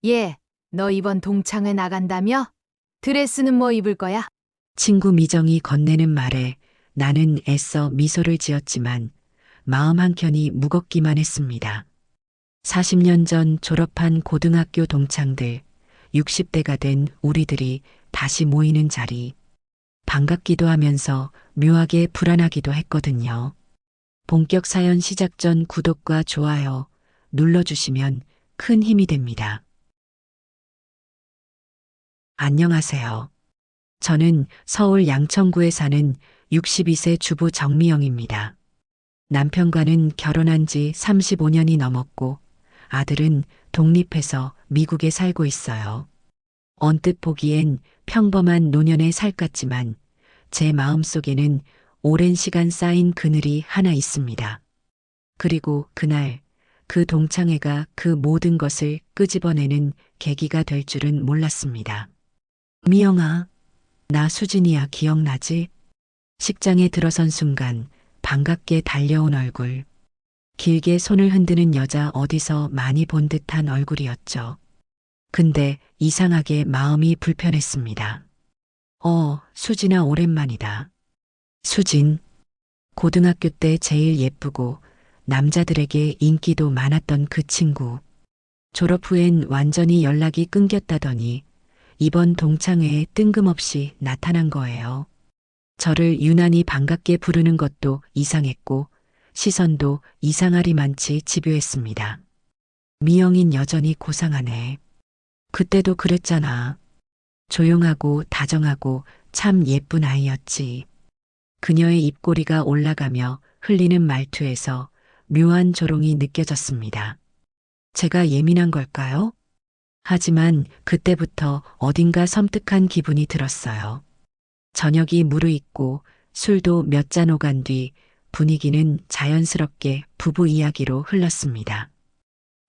얘, 너 이번 동창회 나간다며? 드레스는 뭐 입을 거야? 친구 미정이 건네는 말에 나는 애써 미소를 지었지만 마음 한켠이 무겁기만 했습니다. 40년 전 졸업한 고등학교 동창들, 60대가 된 우리들이 다시 모이는 자리. 반갑기도 하면서 묘하게 불안하기도 했거든요. 본격 사연 시작 전 구독과 좋아요 눌러주시면 큰 힘이 됩니다. 안녕하세요. 저는 서울 양천구에 사는 62세 주부 정미영입니다. 남편과는 결혼한 지 35년이 넘었고 아들은 독립해서 미국에 살고 있어요. 언뜻 보기엔 평범한 노년의 살 같지만 제 마음속에는 오랜 시간 쌓인 그늘이 하나 있습니다. 그리고 그날 그 동창회가 그 모든 것을 끄집어내는 계기가 될 줄은 몰랐습니다. 미영아, 나 수진이야 기억나지? 식장에 들어선 순간 반갑게 달려온 얼굴. 길게 손을 흔드는 여자 어디서 많이 본 듯한 얼굴이었죠. 근데 이상하게 마음이 불편했습니다. 수진아 오랜만이다. 수진, 고등학교 때 제일 예쁘고 남자들에게 인기도 많았던 그 친구. 졸업 후엔 완전히 연락이 끊겼다더니 이번 동창회에 뜬금없이 나타난 거예요. 저를 유난히 반갑게 부르는 것도 이상했고 시선도 이상하리만치 집요했습니다. 미영인 여전히 고상하네. 그때도 그랬잖아. 조용하고 다정하고 참 예쁜 아이였지. 그녀의 입꼬리가 올라가며 흘리는 말투에서 묘한 조롱이 느껴졌습니다. 제가 예민한 걸까요? 하지만 그때부터 어딘가 섬뜩한 기분이 들었어요. 저녁이 무르익고 술도 몇 잔 오간 뒤 분위기는 자연스럽게 부부 이야기로 흘렀습니다.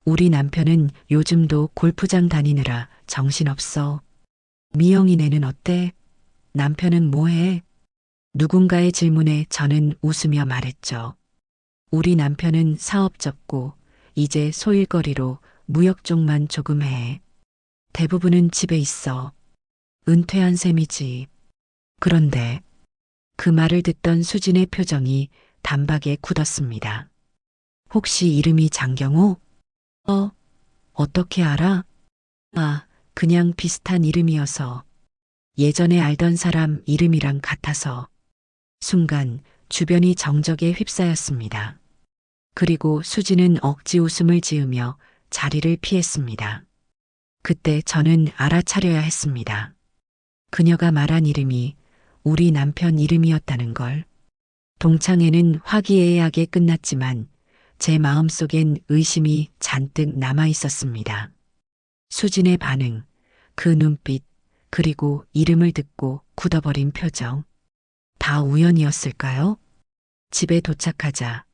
우리 남편은 요즘도 골프장 다니느라 정신없어. 미영이네는 어때? 남편은 뭐해? 누군가의 질문에 저는 웃으며 말했죠. 우리 남편은 사업 접고 이제 소일거리로 무역 쪽만 조금 해. 대부분은 집에 있어. 은퇴한 셈이지. 그런데 그 말을 듣던 수진의 표정이 단박에 굳었습니다. 혹시 이름이 장경호? 어떻게 알아? 그냥 비슷한 이름이어서. 예전에 알던 사람 이름이랑 같아서. 순간 주변이 정적에 휩싸였습니다. 그리고 수진은 억지 웃음을 지으며 자리를 피했습니다. 그때 저는 알아차려야 했습니다. 그녀가 말한 이름이 우리 남편 이름이었다는 걸. 동창회는 화기애애하게 끝났지만 제 마음속엔 의심이 잔뜩 남아 있었습니다. 수진의 반응, 그 눈빛, 그리고 이름을 듣고 굳어버린 표정. 다 우연이었을까요? 집에 도착하자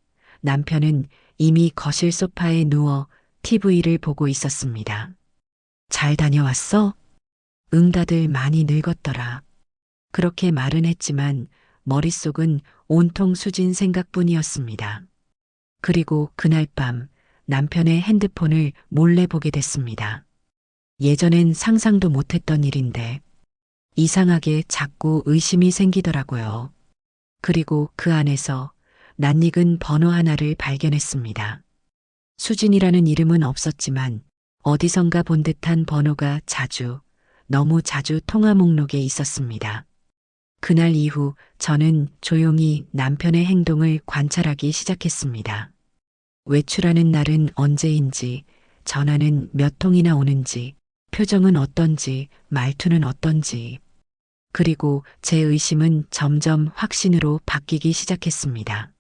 남편은 이미 거실 소파에 누워 TV를 보고 있었습니다. 잘 다녀왔어? 응, 다들 많이 늙었더라. 그렇게 말은 했지만 머릿속은 온통 수진 생각뿐이었습니다. 그리고 그날 밤 남편의 핸드폰을 몰래 보게 됐습니다. 예전엔 상상도 못했던 일인데 이상하게 자꾸 의심이 생기더라고요. 그리고 그 안에서 낯익은 번호 하나를 발견했습니다. 수진이라는 이름은 없었지만 어디선가 본 듯한 번호가 너무 자주 통화 목록에 있었습니다. 그날 이후 저는 조용히 남편의 행동을 관찰하기 시작했습니다. 외출하는 날은 언제인지, 전화는 몇 통이나 오는지, 표정은 어떤지, 말투는 어떤지. 그리고 제 의심은 점점 확신으로 바뀌기 시작했습니다.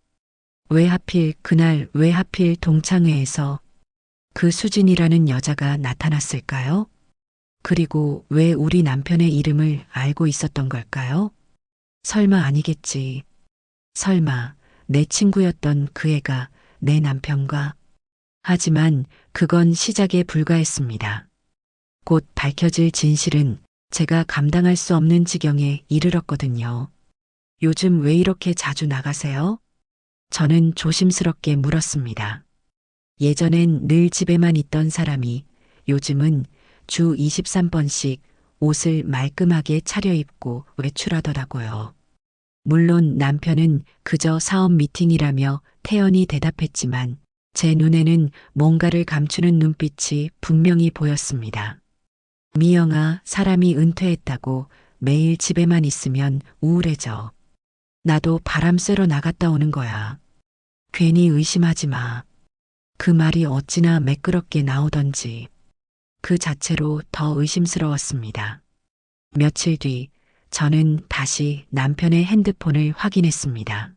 왜 하필 그날, 왜 하필 동창회에서 그 수진이라는 여자가 나타났을까요? 그리고 왜 우리 남편의 이름을 알고 있었던 걸까요? 설마 아니겠지. 설마 내 친구였던 그 애가 내 남편과. 하지만 그건 시작에 불과했습니다. 곧 밝혀질 진실은 제가 감당할 수 없는 지경에 이르렀거든요. 요즘 왜 이렇게 자주 나가세요? 저는 조심스럽게 물었습니다. 예전엔 늘 집에만 있던 사람이 요즘은 주 23번씩 옷을 말끔하게 차려입고 외출하더라고요. 물론 남편은 그저 사업 미팅이라며 태연히 대답했지만 제 눈에는 뭔가를 감추는 눈빛이 분명히 보였습니다. 미영아, 사람이 은퇴했다고 매일 집에만 있으면 우울해져. 나도 바람 쐬러 나갔다 오는 거야. 괜히 의심하지 마. 그 말이 어찌나 매끄럽게 나오던지 그 자체로 더 의심스러웠습니다. 며칠 뒤 저는 다시 남편의 핸드폰을 확인했습니다.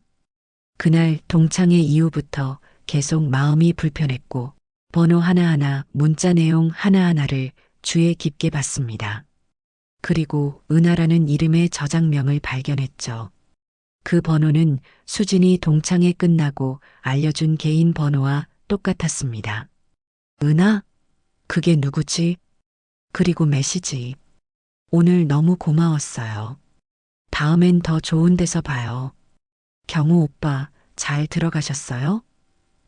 그날 동창회 이후부터 계속 마음이 불편했고 번호 하나하나, 문자 내용 하나하나를 주의 깊게 봤습니다. 그리고 은하라는 이름의 저장명을 발견했죠. 그 번호는 수진이 동창회 끝나고 알려준 개인 번호와 똑같았습니다. 은하? 그게 누구지? 그리고 메시지. 오늘 너무 고마웠어요. 다음엔 더 좋은 데서 봐요. 경우 오빠, 잘 들어가셨어요?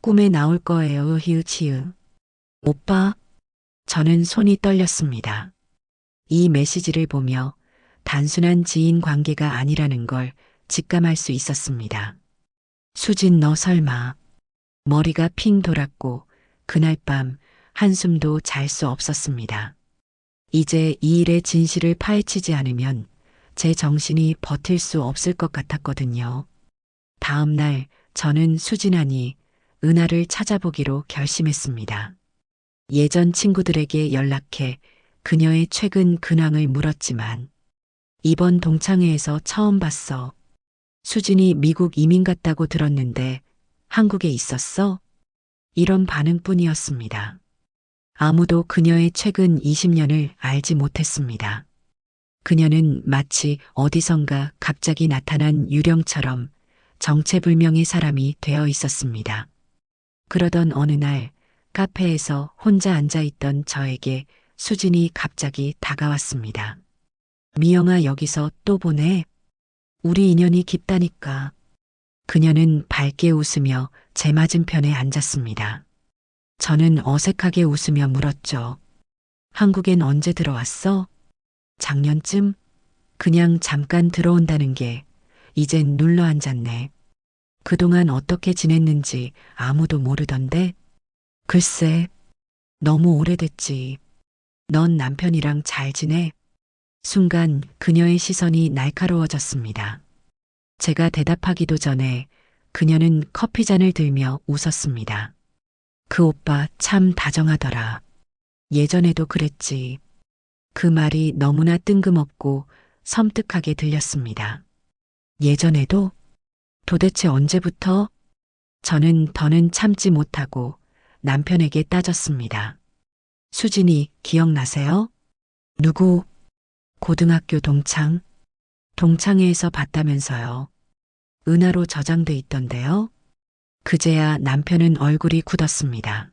꿈에 나올 거예요, 히읗히읗. 오빠? 저는 손이 떨렸습니다. 이 메시지를 보며 단순한 지인 관계가 아니라는 걸 직감할 수 있었습니다. 수진, 너 설마. 머리가 핑 돌았고 그날 밤 한숨도 잘 수 없었습니다. 이제 이 일의 진실을 파헤치지 않으면 제 정신이 버틸 수 없을 것 같았거든요. 다음 날 저는 수진 아니 은하를 찾아보기로 결심했습니다. 예전 친구들에게 연락해 그녀의 최근 근황을 물었지만 이번 동창회에서 처음 봤어. 수진이 미국 이민 갔다고 들었는데 한국에 있었어? 이런 반응뿐이었습니다. 아무도 그녀의 최근 20년을 알지 못했습니다. 그녀는 마치 어디선가 갑자기 나타난 유령처럼 정체불명의 사람이 되어 있었습니다. 그러던 어느 날 카페에서 혼자 앉아있던 저에게 수진이 갑자기 다가왔습니다. 미영아, 여기서 또 보네. 우리 인연이 깊다니까. 그녀는 밝게 웃으며 제 맞은편에 앉았습니다. 저는 어색하게 웃으며 물었죠. 한국엔 언제 들어왔어? 작년쯤? 그냥 잠깐 들어온다는 게 이젠 눌러 앉았네. 그동안 어떻게 지냈는지 아무도 모르던데? 글쎄, 너무 오래됐지. 넌 남편이랑 잘 지내? 순간 그녀의 시선이 날카로워졌습니다. 제가 대답하기도 전에 그녀는 커피잔을 들며 웃었습니다. 그 오빠 참 다정하더라. 예전에도 그랬지. 그 말이 너무나 뜬금없고 섬뜩하게 들렸습니다. 예전에도? 도대체 언제부터? 저는 더는 참지 못하고 남편에게 따졌습니다. 수진이 기억나세요? 누구? 고등학교 동창? 동창회에서 봤다면서요. 은하로 저장돼 있던데요. 그제야 남편은 얼굴이 굳었습니다.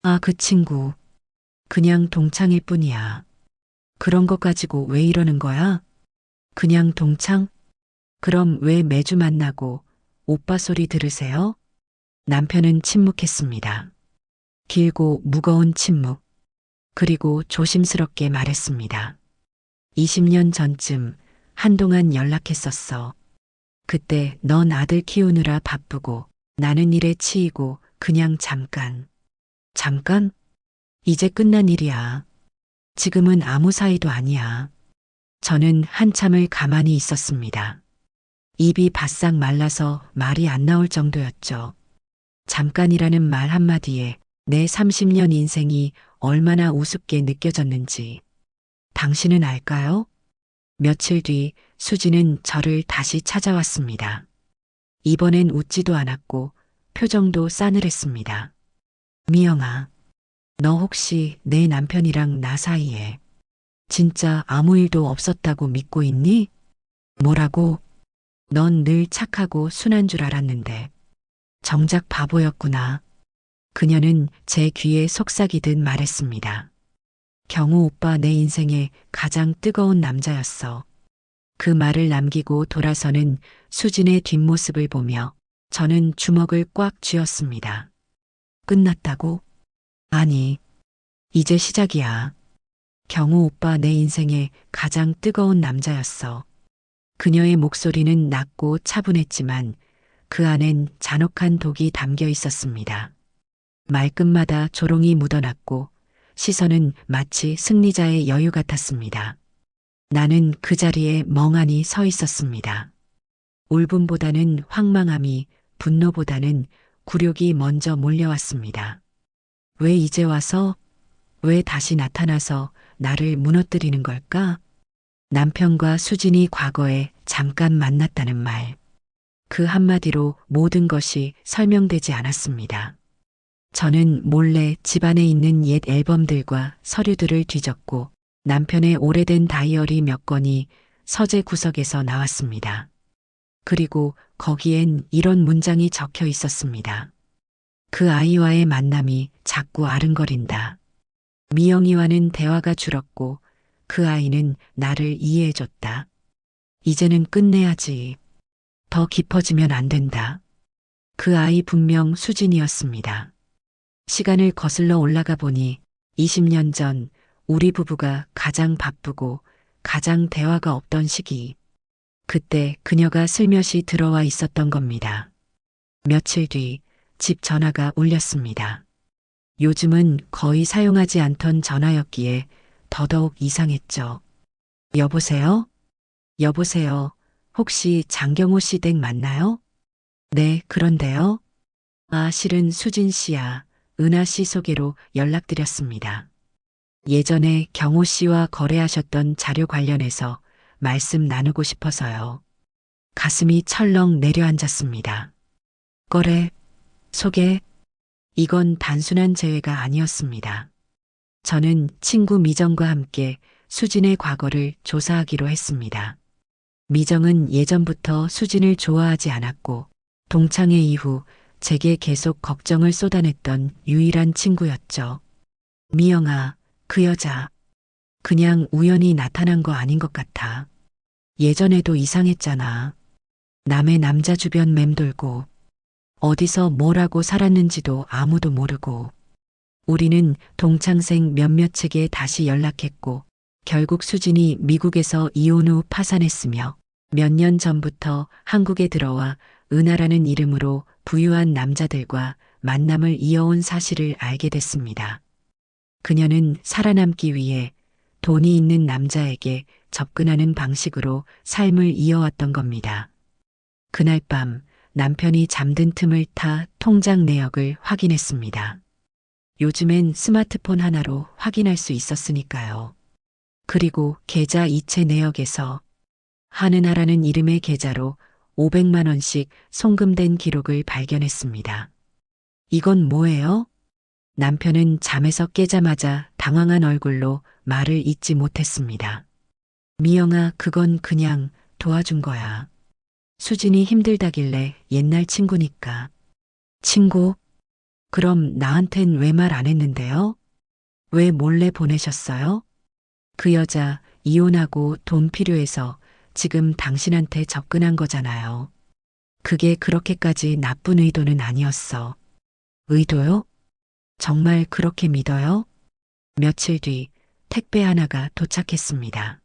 아, 그 친구. 그냥 동창일 뿐이야. 그런 것 가지고 왜 이러는 거야? 그냥 동창? 그럼 왜 매주 만나고 오빠 소리 들으세요? 남편은 침묵했습니다. 길고 무거운 침묵. 그리고 조심스럽게 말했습니다. 20년 전쯤 한동안 연락했었어. 그때 넌 아들 키우느라 바쁘고 나는 일에 치이고 그냥 잠깐. 잠깐? 이제 끝난 일이야. 지금은 아무 사이도 아니야. 저는 한참을 가만히 있었습니다. 입이 바싹 말라서 말이 안 나올 정도였죠. 잠깐이라는 말 한마디에 내 30년 인생이 얼마나 우습게 느껴졌는지. 당신은 알까요? 며칠 뒤 수지는 저를 다시 찾아왔습니다. 이번엔 웃지도 않았고 표정도 싸늘했습니다. 미영아, 너 혹시 내 남편이랑 나 사이에 진짜 아무 일도 없었다고 믿고 있니? 뭐라고? 넌 늘 착하고 순한 줄 알았는데 정작 바보였구나. 그녀는 제 귀에 속삭이듯 말했습니다. 경우 오빠 내 인생의 가장 뜨거운 남자였어. 그 말을 남기고 돌아서는 수진의 뒷모습을 보며 저는 주먹을 꽉 쥐었습니다. 끝났다고? 아니, 이제 시작이야. 경호 오빠 내 인생의 가장 뜨거운 남자였어. 그녀의 목소리는 낮고 차분했지만 그 안엔 잔혹한 독이 담겨 있었습니다. 말끝마다 조롱이 묻어났고 시선은 마치 승리자의 여유 같았습니다. 나는 그 자리에 멍하니 서 있었습니다. 울분보다는 황망함이, 분노보다는 굴욕이 먼저 몰려왔습니다. 왜 이제 와서, 왜 다시 나타나서 나를 무너뜨리는 걸까? 남편과 수진이 과거에 잠깐 만났다는 말. 그 한마디로 모든 것이 설명되지 않았습니다. 저는 몰래 집안에 있는 옛 앨범들과 서류들을 뒤졌고 남편의 오래된 다이어리 몇 건이 서재 구석에서 나왔습니다. 그리고 거기엔 이런 문장이 적혀 있었습니다. 그 아이와의 만남이 자꾸 아른거린다. 미영이와는 대화가 줄었고 그 아이는 나를 이해해줬다. 이제는 끝내야지. 더 깊어지면 안 된다. 그 아이 분명 수진이었습니다. 시간을 거슬러 올라가 보니 20년 전 우리 부부가 가장 바쁘고 가장 대화가 없던 시기. 그때 그녀가 슬며시 들어와 있었던 겁니다. 며칠 뒤 집 전화가 울렸습니다. 요즘은 거의 사용하지 않던 전화였기에 더더욱 이상했죠. 여보세요? 여보세요? 혹시 장경호 씨 댁 맞나요? 네, 그런데요. 아, 실은 수진 씨야. 은하 씨 소개로 연락드렸습니다. 예전에 경호 씨와 거래하셨던 자료 관련해서 말씀 나누고 싶어서요. 가슴이 철렁 내려앉았습니다. 거래, 소개, 이건 단순한 재회가 아니었습니다. 저는 친구 미정과 함께 수진의 과거를 조사하기로 했습니다. 미정은 예전부터 수진을 좋아하지 않았고 동창회 이후 제게 계속 걱정을 쏟아냈던 유일한 친구였죠. 미영아, 그 여자 그냥 우연히 나타난 거 아닌 것 같아. 예전에도 이상했잖아. 남의 남자 주변 맴돌고 어디서 뭘 하고 살았는지도 아무도 모르고. 우리는 동창생 몇몇에게 다시 연락했고 결국 수진이 미국에서 이혼 후 파산했으며 몇 년 전부터 한국에 들어와 은하라는 이름으로 부유한 남자들과 만남을 이어온 사실을 알게 됐습니다. 그녀는 살아남기 위해 돈이 있는 남자에게 접근하는 방식으로 삶을 이어왔던 겁니다. 그날 밤 남편이 잠든 틈을 타 통장 내역을 확인했습니다. 요즘엔 스마트폰 하나로 확인할 수 있었으니까요. 그리고 계좌 이체 내역에서 한은하라는 이름의 계좌로 500만 원씩 송금된 기록을 발견했습니다. 이건 뭐예요? 남편은 잠에서 깨자마자 당황한 얼굴로 말을 잇지 못했습니다. 미영아, 그건 그냥 도와준 거야. 수진이 힘들다길래 옛날 친구니까. 친구? 그럼 나한텐 왜 말 안 했는데요? 왜 몰래 보내셨어요? 그 여자 이혼하고 돈 필요해서 지금 당신한테 접근한 거잖아요. 그게 그렇게까지 나쁜 의도는 아니었어. 의도요? 정말 그렇게 믿어요? 며칠 뒤 택배 하나가 도착했습니다.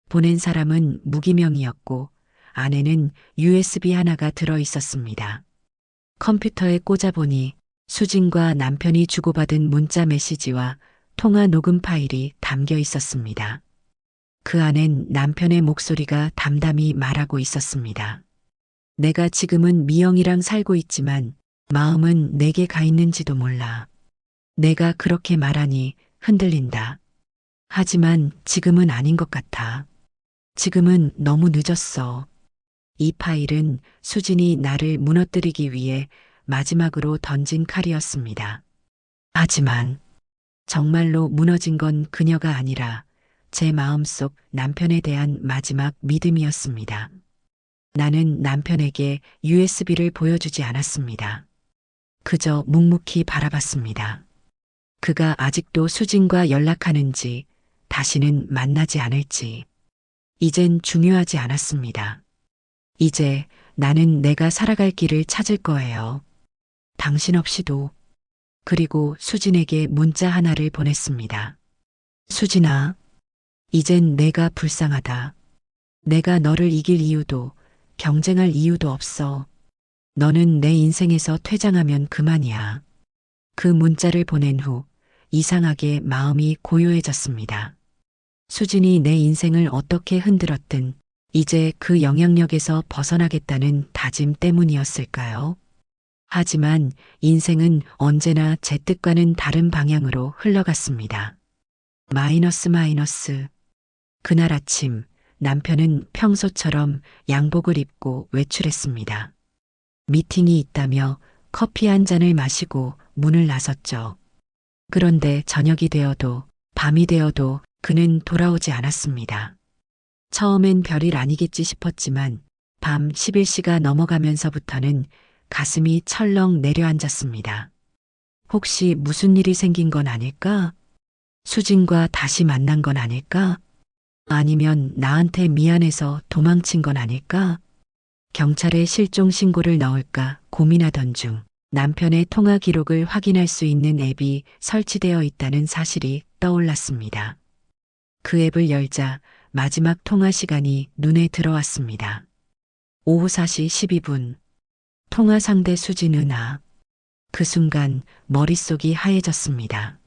보낸 사람은 무기명이었고 안에는 USB 하나가 들어 있었습니다. 컴퓨터에 꽂아보니 수진과 남편이 주고받은 문자 메시지와 통화 녹음 파일이 담겨 있었습니다. 그 안엔 남편의 목소리가 담담히 말하고 있었습니다. 내가 지금은 미영이랑 살고 있지만 마음은 내게 가 있는지도 몰라. 내가 그렇게 말하니 흔들린다. 하지만 지금은 아닌 것 같아. 지금은 너무 늦었어. 이 파일은 수진이 나를 무너뜨리기 위해 마지막으로 던진 칼이었습니다. 하지만 정말로 무너진 건 그녀가 아니라 제 마음속 남편에 대한 마지막 믿음이었습니다. 나는 남편에게 USB를 보여주지 않았습니다. 그저 묵묵히 바라봤습니다. 그가 아직도 수진과 연락하는지, 다시는 만나지 않을지. 이젠 중요하지 않았습니다. 이제 나는 내가 살아갈 길을 찾을 거예요. 당신 없이도. 그리고 수진에게 문자 하나를 보냈습니다. 수진아, 이젠 내가 불쌍하다. 내가 너를 이길 이유도 경쟁할 이유도 없어. 너는 내 인생에서 퇴장하면 그만이야. 그 문자를 보낸 후 이상하게 마음이 고요해졌습니다. 수진이 내 인생을 어떻게 흔들었든 이제 그 영향력에서 벗어나겠다는 다짐 때문이었을까요? 하지만 인생은 언제나 제 뜻과는 다른 방향으로 흘러갔습니다. 마이너스. 그날 아침 남편은 평소처럼 양복을 입고 외출했습니다. 미팅이 있다며 커피 한 잔을 마시고 문을 나섰죠. 그런데 저녁이 되어도 밤이 되어도 그는 돌아오지 않았습니다. 처음엔 별일 아니겠지 싶었지만 밤 11시가 넘어가면서부터는 가슴이 철렁 내려앉았습니다. 혹시 무슨 일이 생긴 건 아닐까? 수진과 다시 만난 건 아닐까? 아니면 나한테 미안해서 도망친 건 아닐까? 경찰에 실종 신고를 넣을까 고민하던 중 남편의 통화 기록을 확인할 수 있는 앱이 설치되어 있다는 사실이 떠올랐습니다. 그 앱을 열자 마지막 통화 시간이 눈에 들어왔습니다. 오후 4시 12분. 통화 상대 수진 은하. 그 순간 머릿속이 하얘졌습니다.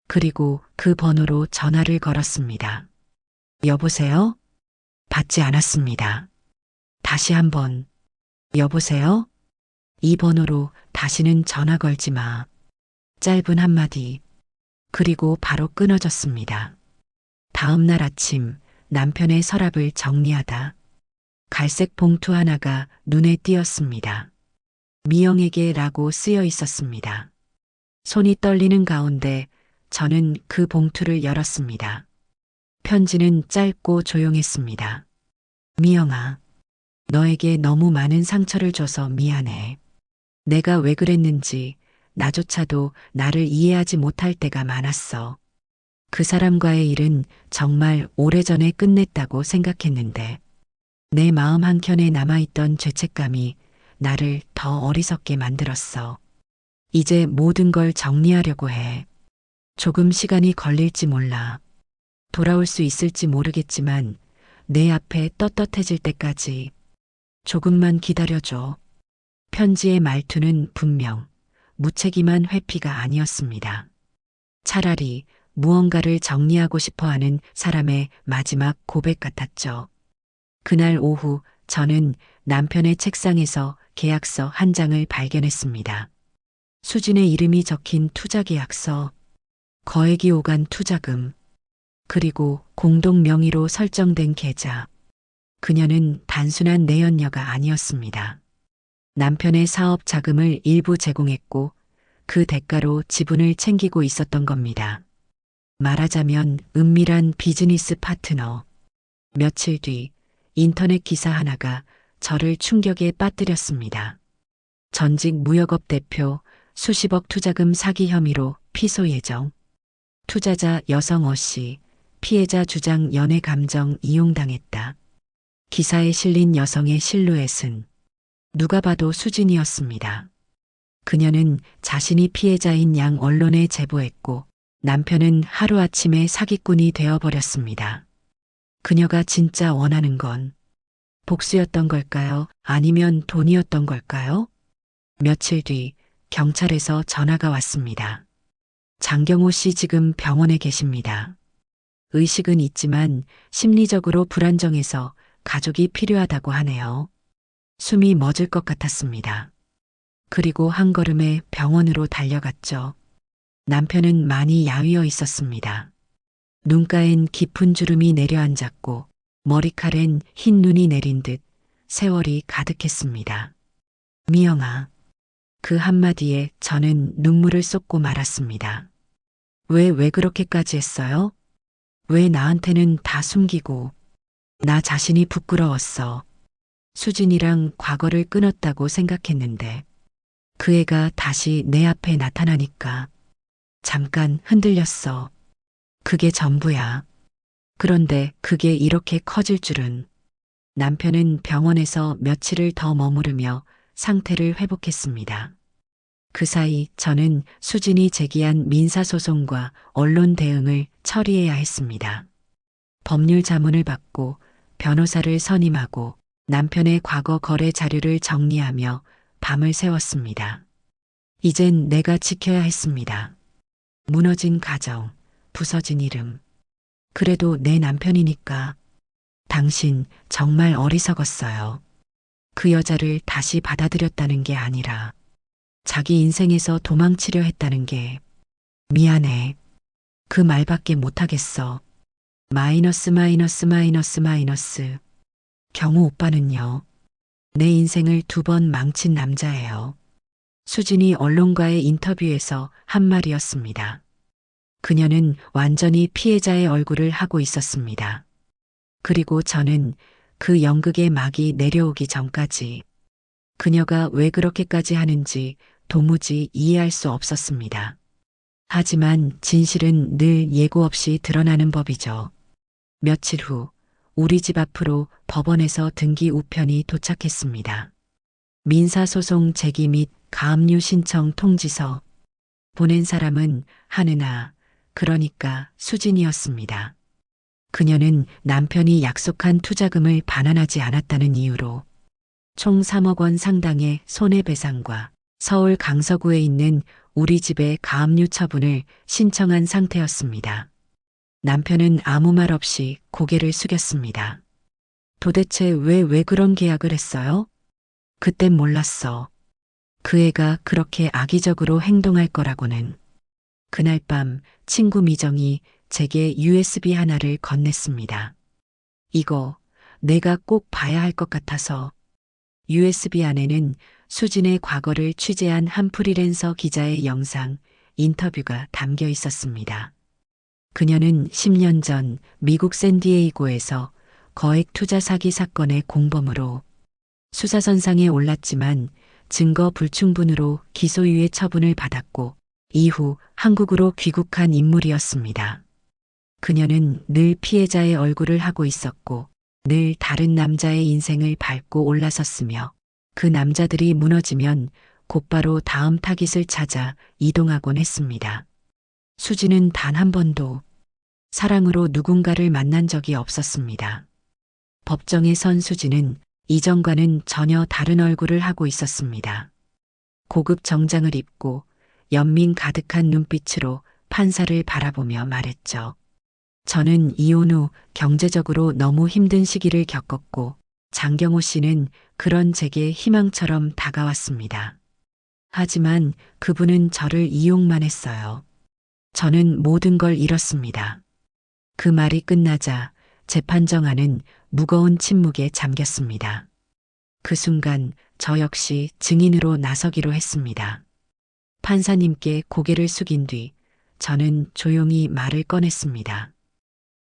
그리고 그 번호로 전화를 걸었습니다. 여보세요? 받지 않았습니다. 다시 한번. 여보세요? 이 번호로 다시는 전화 걸지 마. 짧은 한마디. 그리고 바로 끊어졌습니다. 다음 날 아침 남편의 서랍을 정리하다 갈색 봉투 하나가 눈에 띄었습니다. 미영에게라고 쓰여 있었습니다. 손이 떨리는 가운데 저는 그 봉투를 열었습니다. 편지는 짧고 조용했습니다. 미영아, 너에게 너무 많은 상처를 줘서 미안해. 내가 왜 그랬는지 나조차도 나를 이해하지 못할 때가 많았어. 그 사람과의 일은 정말 오래전에 끝냈다고 생각했는데 내 마음 한켠에 남아있던 죄책감이 나를 더 어리석게 만들었어. 이제 모든 걸 정리하려고 해. 조금 시간이 걸릴지 몰라. 돌아올 수 있을지 모르겠지만 내 앞에 떳떳해질 때까지 조금만 기다려줘. 편지의 말투는 분명 무책임한 회피가 아니었습니다. 차라리 무언가를 정리하고 싶어 하는 사람의 마지막 고백 같았죠. 그날 오후 저는 남편의 책상에서 계약서 한 장을 발견했습니다. 수진의 이름이 적힌 투자계약서, 거액이 오간 투자금, 그리고 공동 명의로 설정된 계좌. 그녀는 단순한 내연녀가 아니었습니다. 남편의 사업 자금을 일부 제공했고 그 대가로 지분을 챙기고 있었던 겁니다. 말하자면 은밀한 비즈니스 파트너. 며칠 뒤 인터넷 기사 하나가 저를 충격에 빠뜨렸습니다. 전직 무역업 대표 수십억 투자금 사기 혐의로 피소 예정. 투자자 여성 어씨, 피해자 주장 연애 감정 이용당했다. 기사에 실린 여성의 실루엣은 누가 봐도 수진이었습니다. 그녀는 자신이 피해자인 양 언론에 제보했고 남편은 하루아침에 사기꾼이 되어버렸습니다. 그녀가 진짜 원하는 건 복수였던 걸까요? 아니면 돈이었던 걸까요? 며칠 뒤 경찰에서 전화가 왔습니다. 장경호 씨 지금 병원에 계십니다. 의식은 있지만 심리적으로 불안정해서 가족이 필요하다고 하네요. 숨이 멎을 것 같았습니다. 그리고 한 걸음에 병원으로 달려갔죠. 남편은 많이 야위어 있었습니다. 눈가엔 깊은 주름이 내려앉았고 머리칼엔 흰 눈이 내린 듯 세월이 가득했습니다. 미영아. 그 한마디에 저는 눈물을 쏟고 말았습니다. 왜 그렇게까지 했어요? 왜 나한테는 다 숨기고. 나 자신이 부끄러웠어. 수진이랑 과거를 끊었다고 생각했는데 그 애가 다시 내 앞에 나타나니까 잠깐 흔들렸어. 그게 전부야. 그런데 그게 이렇게 커질 줄은. 남편은 병원에서 며칠을 더 머무르며 상태를 회복했습니다. 그 사이 저는 수진이 제기한 민사소송과 언론 대응을 처리해야 했습니다. 법률 자문을 받고 변호사를 선임하고 남편의 과거 거래 자료를 정리하며 밤을 새웠습니다. 이젠 내가 지켜야 했습니다. 무너진 가정, 부서진 이름. 그래도 내 남편이니까. 당신 정말 어리석었어요. 그 여자를 다시 받아들였다는 게 아니라 자기 인생에서 도망치려 했다는 게 미안해. 그 말밖에 못하겠어. 마이너스 마이너스 마이너스 마이너스. 경우 오빠는요. 내 인생을 2번 망친 남자예요. 수진이 언론과의 인터뷰에서 한 말이었습니다. 그녀는 완전히 피해자의 얼굴을 하고 있었습니다. 그리고 저는 그 연극의 막이 내려오기 전까지 그녀가 왜 그렇게까지 하는지 도무지 이해할 수 없었습니다. 하지만 진실은 늘 예고 없이 드러나는 법이죠. 며칠 후 우리 집 앞으로 법원에서 등기 우편이 도착했습니다. 민사소송 제기 및 가압류 신청 통지서. 보낸 사람은 한은아, 그러니까 수진이었습니다. 그녀는 남편이 약속한 투자금을 반환하지 않았다는 이유로 총 3억 원 상당의 손해배상과 서울 강서구에 있는 우리 집의 가압류 처분을 신청한 상태였습니다. 남편은 아무 말 없이 고개를 숙였습니다. 도대체 왜 그런 계약을 했어요? 그땐 몰랐어. 그 애가 그렇게 악의적으로 행동할 거라고는. 그날 밤 친구 미정이 제게 USB 하나를 건넸습니다. 이거 내가 꼭 봐야 할 것 같아서. USB 안에는 수진의 과거를 취재한 한 프리랜서 기자의 영상, 인터뷰가 담겨 있었습니다. 그녀는 10년 전 미국 샌디에이고에서 거액 투자 사기 사건의 공범으로 수사선상에 올랐지만 증거 불충분으로 기소유예 처분을 받았고 이후 한국으로 귀국한 인물이었습니다. 그녀는 늘 피해자의 얼굴을 하고 있었고 늘 다른 남자의 인생을 밟고 올라섰으며 그 남자들이 무너지면 곧바로 다음 타깃을 찾아 이동하곤 했습니다. 수지는 단 한 번도 사랑으로 누군가를 만난 적이 없었습니다. 법정에 선 수지는 이전과는 전혀 다른 얼굴을 하고 있었습니다. 고급 정장을 입고 연민 가득한 눈빛으로 판사를 바라보며 말했죠. 저는 이혼 후 경제적으로 너무 힘든 시기를 겪었고 장경호 씨는 그런 제게 희망처럼 다가왔습니다. 하지만 그분은 저를 이용만 했어요. 저는 모든 걸 잃었습니다. 그 말이 끝나자 재판정하는 무거운 침묵에 잠겼습니다. 그 순간 저 역시 증인으로 나서기로 했습니다. 판사님께 고개를 숙인 뒤 저는 조용히 말을 꺼냈습니다.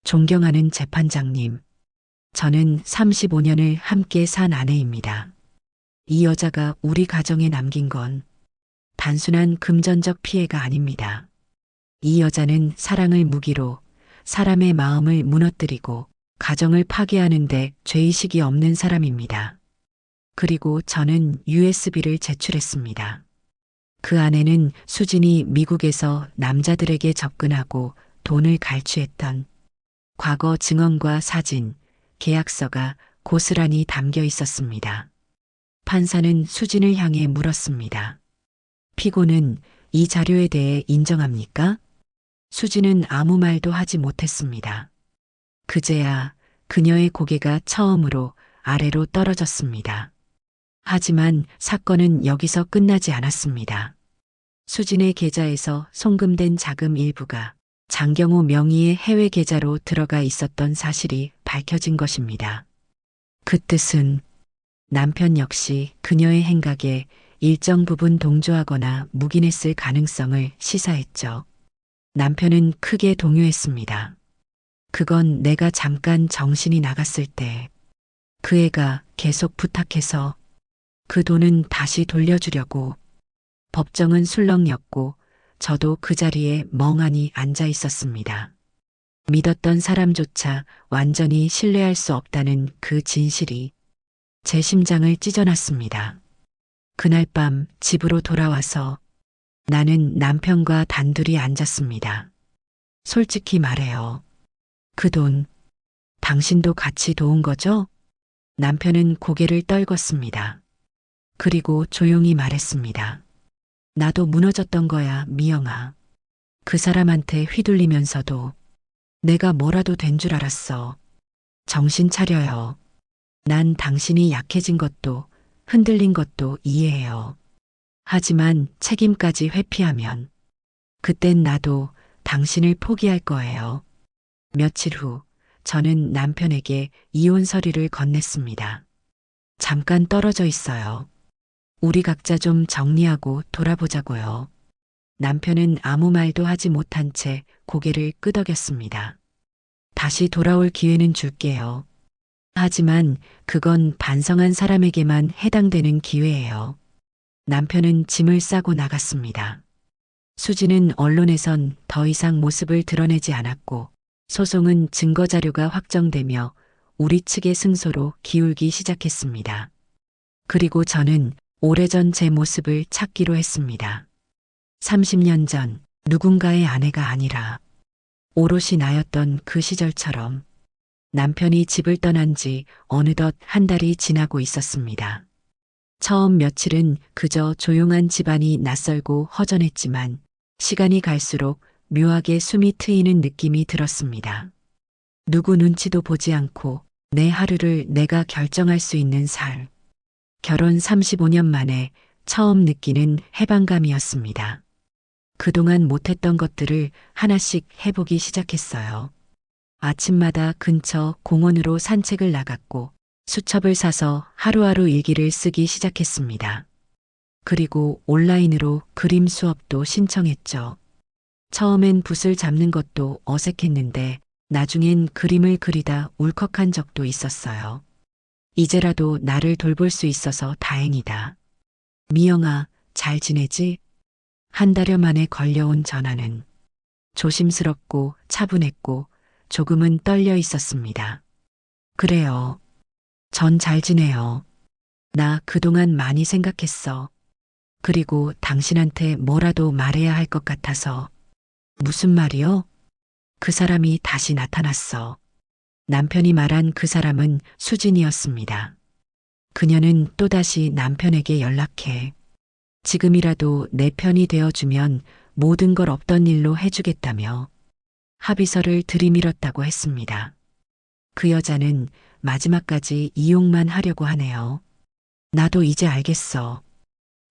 존경하는 재판장님, 저는 35년을 함께 산 아내입니다. 이 여자가 우리 가정에 남긴 건 단순한 금전적 피해가 아닙니다. 이 여자는 사랑을 무기로 사람의 마음을 무너뜨리고 가정을 파괴하는데 죄의식이 없는 사람입니다. 그리고 저는 USB를 제출했습니다. 그 안에는 수진이 미국에서 남자들에게 접근하고 돈을 갈취했던 과거 증언과 사진, 계약서가 고스란히 담겨 있었습니다. 판사는 수진을 향해 물었습니다. 피고는 이 자료에 대해 인정합니까? 수진은 아무 말도 하지 못했습니다. 그제야 그녀의 고개가 처음으로 아래로 떨어졌습니다. 하지만 사건은 여기서 끝나지 않았습니다. 수진의 계좌에서 송금된 자금 일부가 장경호 명의의 해외 계좌로 들어가 있었던 사실이 밝혀진 것입니다. 그 뜻은 남편 역시 그녀의 행각에 일정 부분 동조하거나 묵인했을 가능성을 시사했죠. 남편은 크게 동요했습니다. 그건 내가 잠깐 정신이 나갔을 때 그 애가 계속 부탁해서 그 돈은 다시 돌려주려고. 법정은 술렁였고 저도 그 자리에 멍하니 앉아 있었습니다. 믿었던 사람조차 완전히 신뢰할 수 없다는 그 진실이 제 심장을 찢어놨습니다. 그날 밤 집으로 돌아와서 나는 남편과 단둘이 앉았습니다. 솔직히 말해요. 그 돈, 당신도 같이 도운 거죠? 남편은 고개를 떨궜습니다. 그리고 조용히 말했습니다. 나도 무너졌던 거야, 미영아. 그 사람한테 휘둘리면서도 내가 뭐라도 된 줄 알았어. 정신 차려요. 난 당신이 약해진 것도 흔들린 것도 이해해요. 하지만 책임까지 회피하면 그땐 나도 당신을 포기할 거예요. 며칠 후 저는 남편에게 이혼 서류를 건넸습니다. 잠깐 떨어져 있어요. 우리 각자 좀 정리하고 돌아보자고요. 남편은 아무 말도 하지 못한 채 고개를 끄덕였습니다. 다시 돌아올 기회는 줄게요. 하지만 그건 반성한 사람에게만 해당되는 기회예요. 남편은 짐을 싸고 나갔습니다. 수지는 언론에선 더 이상 모습을 드러내지 않았고 소송은 증거 자료가 확정되며 우리 측의 승소로 기울기 시작했습니다. 그리고 저는 오래전 제 모습을 찾기로 했습니다. 30년 전 누군가의 아내가 아니라 오롯이 나였던 그 시절처럼 남편이 집을 떠난 지 어느덧 한 달이 지나고 있었습니다. 처음 며칠은 그저 조용한 집안이 낯설고 허전했지만 시간이 갈수록 묘하게 숨이 트이는 느낌이 들었습니다. 누구 눈치도 보지 않고 내 하루를 내가 결정할 수 있는 삶. 결혼 35년 만에 처음 느끼는 해방감이었습니다. 그동안 못했던 것들을 하나씩 해보기 시작했어요. 아침마다 근처 공원으로 산책을 나갔고 수첩을 사서 하루하루 일기를 쓰기 시작했습니다. 그리고 온라인으로 그림 수업도 신청했죠. 처음엔 붓을 잡는 것도 어색했는데 나중엔 그림을 그리다 울컥한 적도 있었어요. 이제라도 나를 돌볼 수 있어서 다행이다. 미영아, 잘 지내지? 한 달여 만에 걸려온 전화는 조심스럽고 차분했고 조금은 떨려 있었습니다. 그래요. 전 잘 지내요. 나 그동안 많이 생각했어. 그리고 당신한테 뭐라도 말해야 할 것 같아서. 무슨 말이요? 그 사람이 다시 나타났어. 남편이 말한 그 사람은 수진이었습니다. 그녀는 또다시 남편에게 연락해. 지금이라도 내 편이 되어주면 모든 걸 없던 일로 해주겠다며 합의서를 들이밀었다고 했습니다. 그 여자는 마지막까지 이용만 하려고 하네요. 나도 이제 알겠어.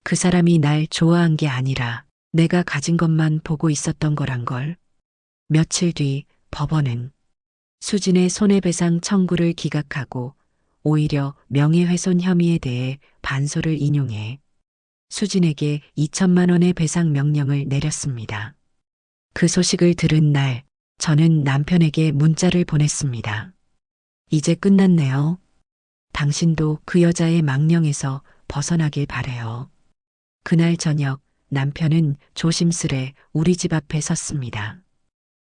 그 사람이 날 좋아한 게 아니라 내가 가진 것만 보고 있었던 거란 걸. 며칠 뒤 법원은 수진의 손해배상 청구를 기각하고 오히려 명예훼손 혐의에 대해 반소를 인용해 수진에게 2천만 원의 배상 명령을 내렸습니다. 그 소식을 들은 날 저는 남편에게 문자를 보냈습니다. 이제 끝났네요. 당신도 그 여자의 망령에서 벗어나길 바래요. 그날 저녁 남편은 조심스레 우리 집 앞에 섰습니다.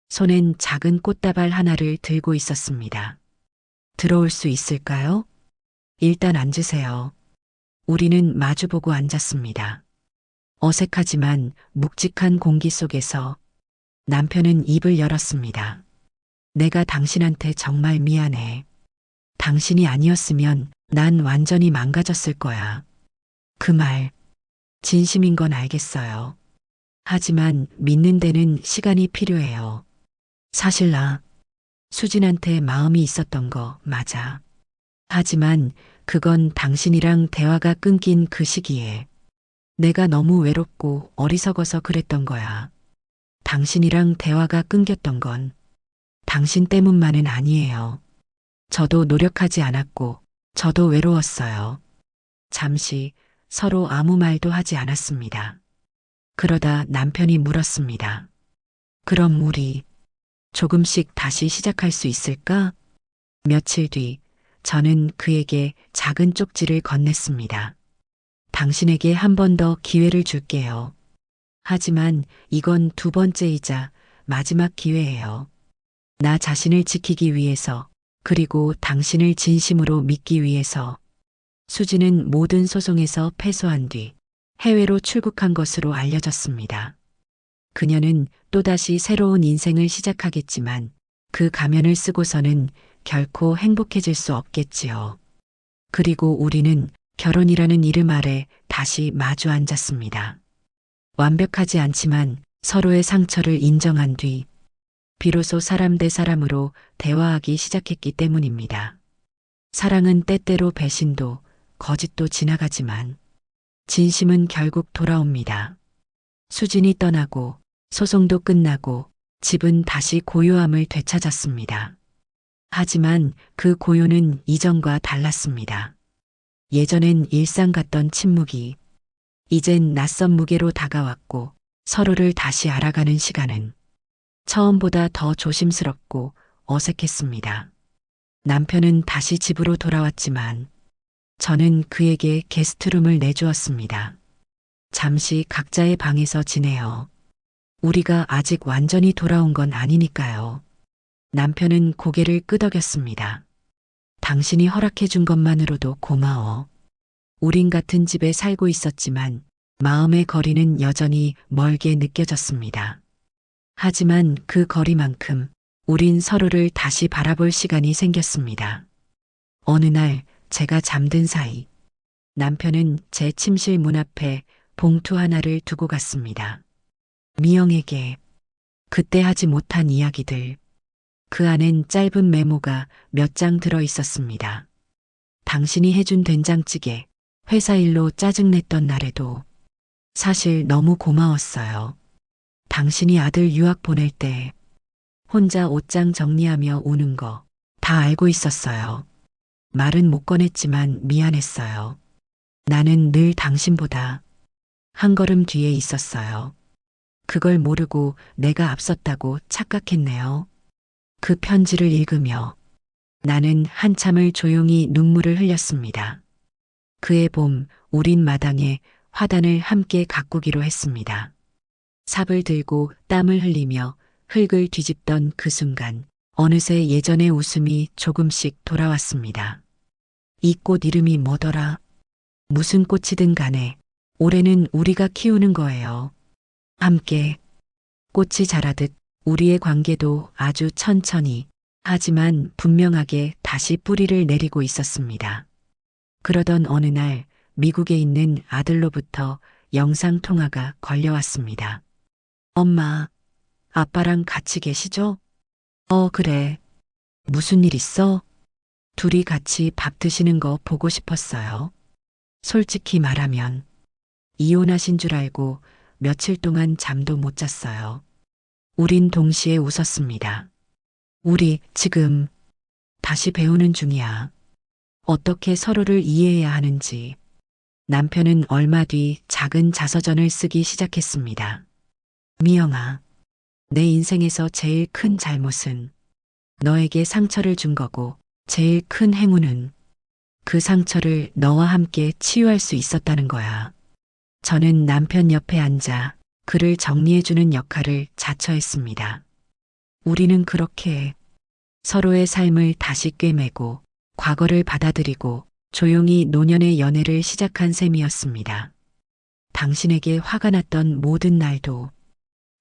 손엔 작은 꽃다발 하나를 들고 있었습니다. 들어올 수 있을까요? 일단 앉으세요. 우리는 마주보고 앉았습니다. 어색하지만 묵직한 공기 속에서 남편은 입을 열었습니다. 내가 당신한테 정말 미안해. 당신이 아니었으면 난 완전히 망가졌을 거야. 그 말, 진심인 건 알겠어요. 하지만 믿는 데는 시간이 필요해요. 사실 나 수진한테 마음이 있었던 거 맞아. 하지만 그건 당신이랑 대화가 끊긴 그 시기에 내가 너무 외롭고 어리석어서 그랬던 거야. 당신이랑 대화가 끊겼던 건 당신 때문만은 아니에요. 저도 노력하지 않았고 저도 외로웠어요. 잠시 서로 아무 말도 하지 않았습니다. 그러다 남편이 물었습니다. 그럼 우리 조금씩 다시 시작할 수 있을까? 며칠 뒤 저는 그에게 작은 쪽지를 건넸습니다. 당신에게 한 번 더 기회를 줄게요. 하지만 이건 두 번째이자 마지막 기회예요. 나 자신을 지키기 위해서 그리고 당신을 진심으로 믿기 위해서. 수지는 모든 소송에서 패소한 뒤 해외로 출국한 것으로 알려졌습니다. 그녀는 또다시 새로운 인생을 시작하겠지만 그 가면을 쓰고서는 결코 행복해질 수 없겠지요. 그리고 우리는 결혼이라는 이름 아래 다시 마주 앉았습니다. 완벽하지 않지만 서로의 상처를 인정한 뒤 비로소 사람 대 사람으로 대화하기 시작했기 때문입니다. 사랑은 때때로 배신도 거짓도 지나가지만 진심은 결국 돌아옵니다. 수진이 떠나고 소송도 끝나고 집은 다시 고요함을 되찾았습니다. 하지만 그 고요는 이전과 달랐습니다. 예전엔 일상 같던 침묵이 이젠 낯선 무게로 다가왔고 서로를 다시 알아가는 시간은 처음보다 더 조심스럽고 어색했습니다. 남편은 다시 집으로 돌아왔지만 저는 그에게 게스트룸을 내주었습니다. 잠시 각자의 방에서 지내요. 우리가 아직 완전히 돌아온 건 아니니까요. 남편은 고개를 끄덕였습니다. 당신이 허락해 준 것만으로도 고마워. 우린 같은 집에 살고 있었지만 마음의 거리는 여전히 멀게 느껴졌습니다. 하지만 그 거리만큼 우린 서로를 다시 바라볼 시간이 생겼습니다. 어느 날 제가 잠든 사이 남편은 제 침실 문 앞에 봉투 하나를 두고 갔습니다. 미영에게 그때 하지 못한 이야기들. 그 안엔 짧은 메모가 몇 장 들어 있었습니다. 당신이 해준 된장찌개, 회사 일로 짜증냈던 날에도 사실 너무 고마웠어요. 당신이 아들 유학 보낼 때 혼자 옷장 정리하며 우는 거 다 알고 있었어요. 말은 못 꺼냈지만 미안했어요. 나는 늘 당신보다 한 걸음 뒤에 있었어요. 그걸 모르고 내가 앞섰다고 착각했네요. 그 편지를 읽으며 나는 한참을 조용히 눈물을 흘렸습니다. 그해 봄 우린 마당에 화단을 함께 가꾸기로 했습니다. 삽을 들고 땀을 흘리며 흙을 뒤집던 그 순간 어느새 예전의 웃음이 조금씩 돌아왔습니다. 이 꽃 이름이 뭐더라? 무슨 꽃이든 간에 올해는 우리가 키우는 거예요. 함께 꽃이 자라듯 우리의 관계도 아주 천천히 하지만 분명하게 다시 뿌리를 내리고 있었습니다. 그러던 어느 날 미국에 있는 아들로부터 영상통화가 걸려왔습니다. 엄마, 아빠랑 같이 계시죠? 그래. 무슨 일 있어? 둘이 같이 밥 드시는 거 보고 싶었어요. 솔직히 말하면 이혼하신 줄 알고 며칠 동안 잠도 못 잤어요. 우린 동시에 웃었습니다. 우리 지금 다시 배우는 중이야. 어떻게 서로를 이해해야 하는지. 남편은 얼마 뒤 작은 자서전을 쓰기 시작했습니다. 미영아, 내 인생에서 제일 큰 잘못은 너에게 상처를 준 거고 제일 큰 행운은 그 상처를 너와 함께 치유할 수 있었다는 거야. 저는 남편 옆에 앉아 그를 정리해주는 역할을 자처했습니다. 우리는 그렇게 서로의 삶을 다시 꿰매고 과거를 받아들이고 조용히 노년의 연애를 시작한 셈이었습니다. 당신에게 화가 났던 모든 날도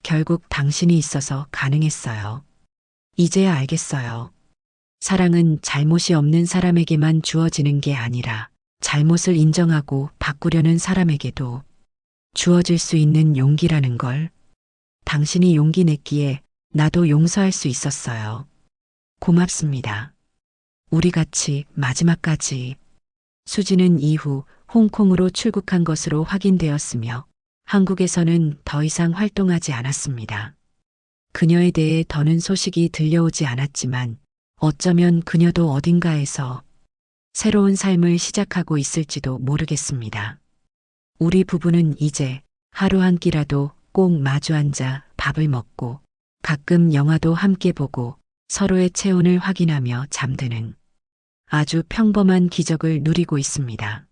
결국 당신이 있어서 가능했어요. 이제야 알겠어요. 사랑은 잘못이 없는 사람에게만 주어지는 게 아니라 잘못을 인정하고 바꾸려는 사람에게도 주어질 수 있는 용기라는 걸. 당신이 용기 냈기에 나도 용서할 수 있었어요. 고맙습니다. 우리 같이 마지막까지. 수지는 이후 홍콩으로 출국한 것으로 확인되었으며 한국에서는 더 이상 활동하지 않았습니다. 그녀에 대해 더는 소식이 들려오지 않았지만 어쩌면 그녀도 어딘가에서 새로운 삶을 시작하고 있을지도 모르겠습니다. 우리 부부는 이제 하루 한 끼라도 꼭 마주 앉아 밥을 먹고 가끔 영화도 함께 보고 서로의 체온을 확인하며 잠드는 아주 평범한 기적을 누리고 있습니다.